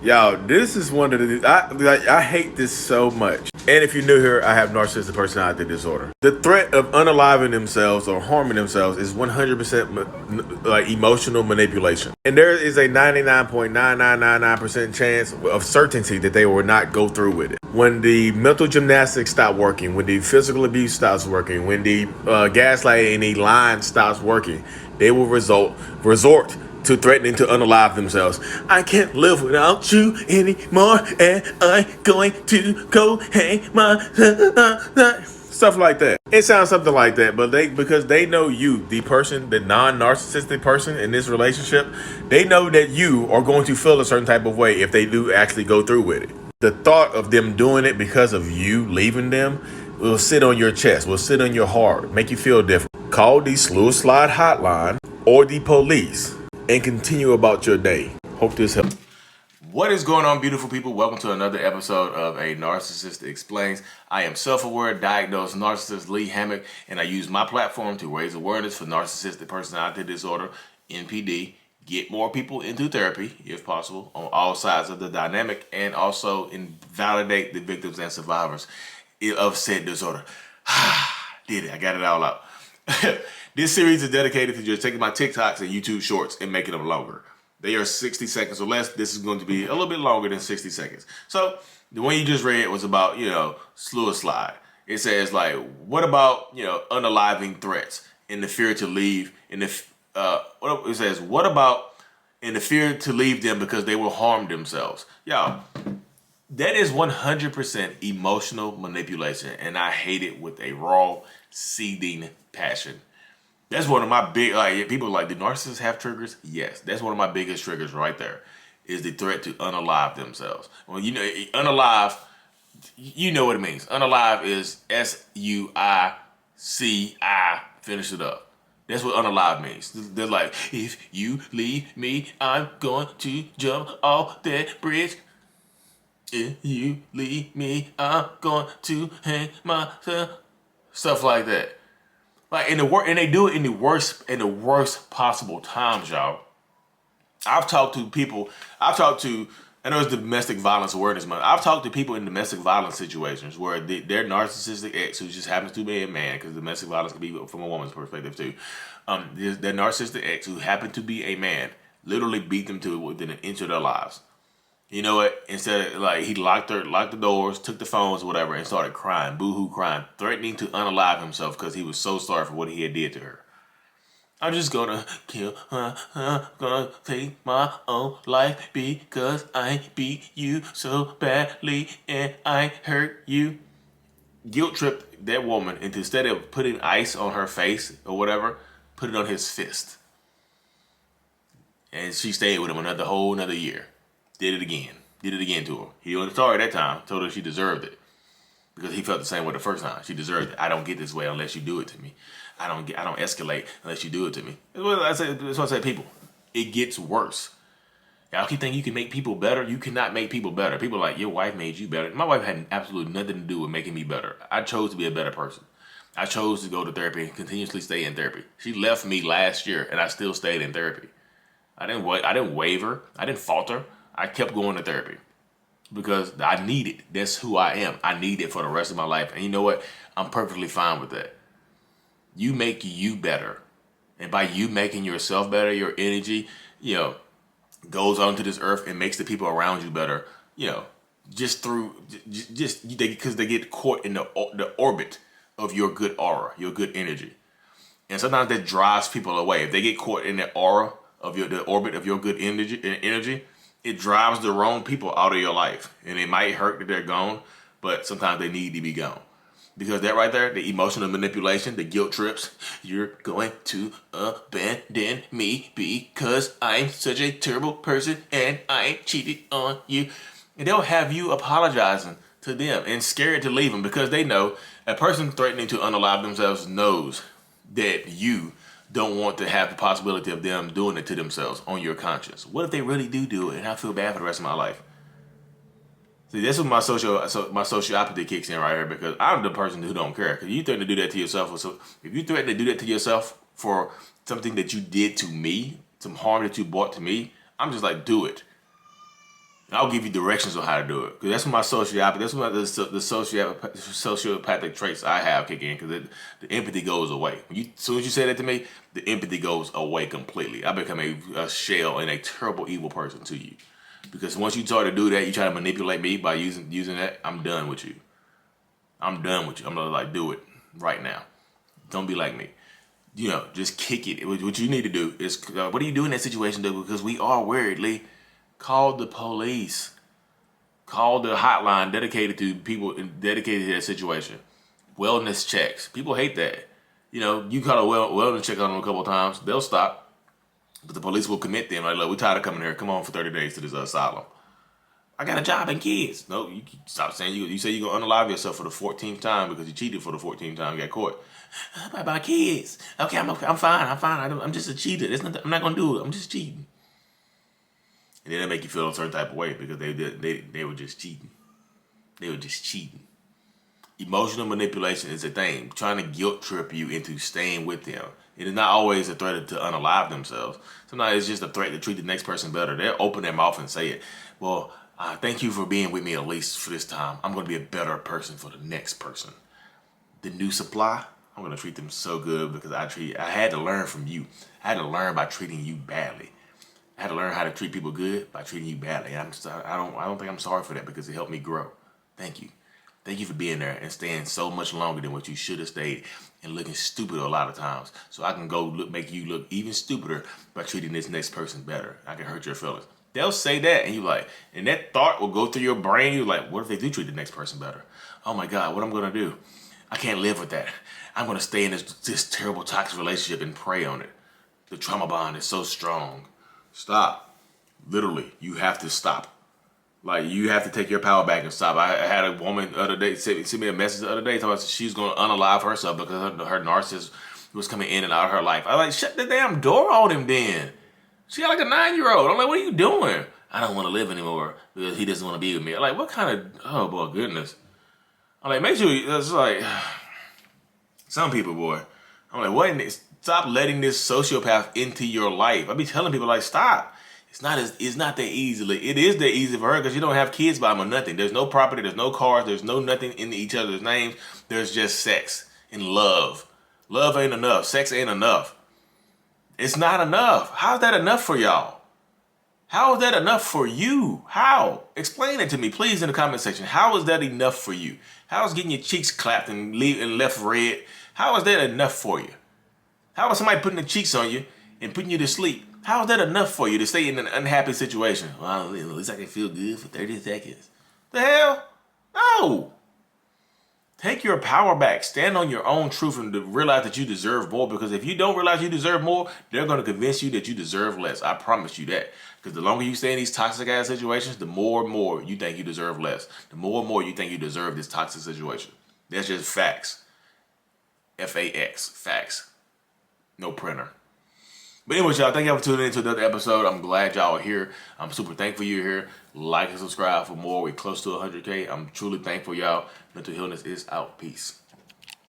Y'all, this is one of the I hate this so much. And if you're new here, I have narcissistic personality disorder. The threat of unaliving themselves or harming themselves is 100% like emotional manipulation. And there is a 99.9999% chance of certainty that they will not go through with it. When the mental gymnastics stop working, when the physical abuse stops working, when the gaslighting and the lying stops working, they will resort to threatening to unalive themselves. I can't live without you anymore, and I'm going to go hang my stuff like that. It sounds something like that, but because they know you, the person, the non-narcissistic person in this relationship, they know that you are going to feel a certain type of way if they do actually go through with it. The thought of them doing it because of you leaving them will sit on your chest, will sit on your heart, make you feel different. Call the Slewed Slide hotline or the police and continue about your day. Hope this helps. What is going on, beautiful people? Welcome to another episode of A Narcissist Explains. I am self-aware, diagnosed narcissist Lee Hammock, and I use my platform to raise awareness for narcissistic personality disorder, NPD, get more people into therapy, if possible, on all sides of the dynamic, and also validate the victims and survivors of said disorder. Did it. I got it all out. This series is dedicated to just taking my TikToks and YouTube shorts and making them longer. They are 60 seconds or less. This is going to be a little bit longer than 60 seconds. So the one you just read was about, Slewed Slide. It says, like, what about, unaliving threats in the fear to leave, it says, what about in the fear to leave them because they will harm themselves? Y'all, that is 100% emotional manipulation, and I hate it with a raw, seething passion. That's one of my big, people are like, do narcissists have triggers? Yes, that's one of my biggest triggers right there, is the threat to unalive themselves. Well, unalive, you know what it means. Unalive is S-U-I-C-I, finish it up. That's what unalive means. They're like, if you leave me, I'm going to jump off that bridge. If you leave me, I'm going to hang myself. Stuff like that. Like and they do it in the worst possible times, y'all. I've talked to people. I know it's Domestic Violence Awareness Month. I've talked to people in domestic violence situations where their narcissistic ex, who just happens to be a man, because domestic violence can be from a woman's perspective too. Their narcissistic ex, who happened to be a man, literally beat them to within an inch of their lives. You know what? Instead of, he locked the doors, took the phones, whatever, and started crying, boo-hoo crying, threatening to unalive himself because he was so sorry for what he had did to her. I'm just gonna kill her, gonna take my own life because I beat you so badly and I hurt you. Guilt tripped that woman into, instead of putting ice on her face or whatever, put it on his fist. And she stayed with him another year. Did it again to her. He wasn't sorry that time. Told her she deserved it because he felt the same way the first time. She deserved it. I don't get this way unless you do it to me. I don't escalate unless you do it to me. That's what I say. People, it gets worse. Y'all keep thinking you can make people better. You cannot make people better. People are like, your wife made you better. My wife had absolutely nothing to do with making me better. I chose to be a better person. I chose to go to therapy and continuously stay in therapy. She left me last year and I still stayed in therapy. I didn't waver. I didn't falter. I kept going to therapy because I need it. That's who I am. I need it for the rest of my life. And you know what? I'm perfectly fine with that. You make you better. And by you making yourself better, your energy, goes onto this earth and makes the people around you better, because they get caught in the orbit of your good aura, your good energy. And sometimes that drives people away. If they get caught in the aura of the orbit of your good energy, it drives the wrong people out of your life. And it might hurt that they're gone, but sometimes they need to be gone. Because that right there, the emotional manipulation, the guilt trips, you're going to abandon me because I'm such a terrible person and I cheated on you. And they'll have you apologizing to them and scared to leave them because they know a person threatening to unalive themselves knows that you don't want to have the possibility of them doing it to themselves on your conscience. What if they really do it and I feel bad for the rest of my life? See, this is my sociopathy kicks in right here because I'm the person who don't care. Because you threaten to do that to yourself. So if you threaten to do that to yourself for something that you did to me, some harm that you brought to me, I'm just like, do it. I'll give you directions on how to do it. Because that's what my sociopathy, that's what the sociopathic traits I have kick in. Because the empathy goes away. As soon as you say that to me, the empathy goes away completely. I become a shell and a terrible, evil person to you. Because once you start to do that, you try to manipulate me by using that, I'm done with you. I'm done with you. I'm going to like do it right now. Don't be like me. Just kick it. What you need to do is, what do you do in that situation, though? Because we are weirdly... Call the police. Call the hotline dedicated to people dedicated to that situation. Wellness checks. People hate that. You call a wellness check on them a couple of times, they'll stop. But the police will commit them. Like, look, we're tired of coming here. Come on for 30 days to this asylum. I got a job and kids. No, you stop saying you say you're going to unalive yourself for the 14th time because you cheated for the 14th time you got caught. My kids. Okay, I'm fine. I'm just a cheater. I'm not going to do it. I'm just cheating. And then they make you feel a certain type of way because they were just cheating. They were just cheating. Emotional manipulation is a thing. Trying to guilt trip you into staying with them. It is not always a threat to unalive themselves. Sometimes it's just a threat to treat the next person better. They'll open their mouth and say it. Well, thank you for being with me at least for this time. I'm going to be a better person for the next person. The new supply, I'm going to treat them so good because I had to learn from you. I had to learn by treating you badly. I had to learn how to treat people good by treating you badly. And I don't think I'm sorry for that because it helped me grow. Thank you. Thank you for being there and staying so much longer than what you should have stayed and looking stupid a lot of times. So I can make you look even stupider by treating this next person better. I can hurt your feelings. They'll say that and that thought will go through your brain. You're like, what if they do treat the next person better? Oh my God, what I'm going to do? I can't live with that. I'm going to stay in this terrible toxic relationship and prey on it. The trauma bond is so strong. Stop. Literally, you have to stop. Like, you have to take your power back and stop. I had a woman the other day send me a message the other day talking about she's going to unalive herself because her narcissist was coming in and out of her life. I was like, shut the damn door on him then. She got like a 9-year-old. I'm like, what are you doing? I don't want to live anymore because he doesn't want to be with me. I'm like, what kind of, oh boy, goodness. I'm like, make sure, it's like, some people, boy. I'm like, what in this? Stop letting this sociopath into your life. I be telling people, like, stop. It's not that easily. It is that easy for her because you don't have kids by him or nothing. There's no property. There's no cars. There's no nothing in each other's names. There's just sex and love. Love ain't enough. Sex ain't enough. It's not enough. How's that enough for y'all? How is that enough for you? How? Explain it to me, please, in the comment section. How is that enough for you? How is getting your cheeks clapped and left red? How is that enough for you? How is somebody putting the cheeks on you and putting you to sleep? How is that enough for you to stay in an unhappy situation? Well, at least I can feel good for 30 seconds. The hell? No. Take your power back. Stand on your own truth and realize that you deserve more. Because if you don't realize you deserve more, they're going to convince you that you deserve less. I promise you that. Because the longer you stay in these toxic ass situations, the more and more you think you deserve less. The more and more you think you deserve this toxic situation. That's just facts. F-A-X. Facts. No printer. But anyways, y'all, thank y'all for tuning in to another episode. I'm glad y'all are here. I'm super thankful you're here. Like and subscribe for more. We're close to 100K. I'm truly thankful, y'all. Mental Healness is out. Peace.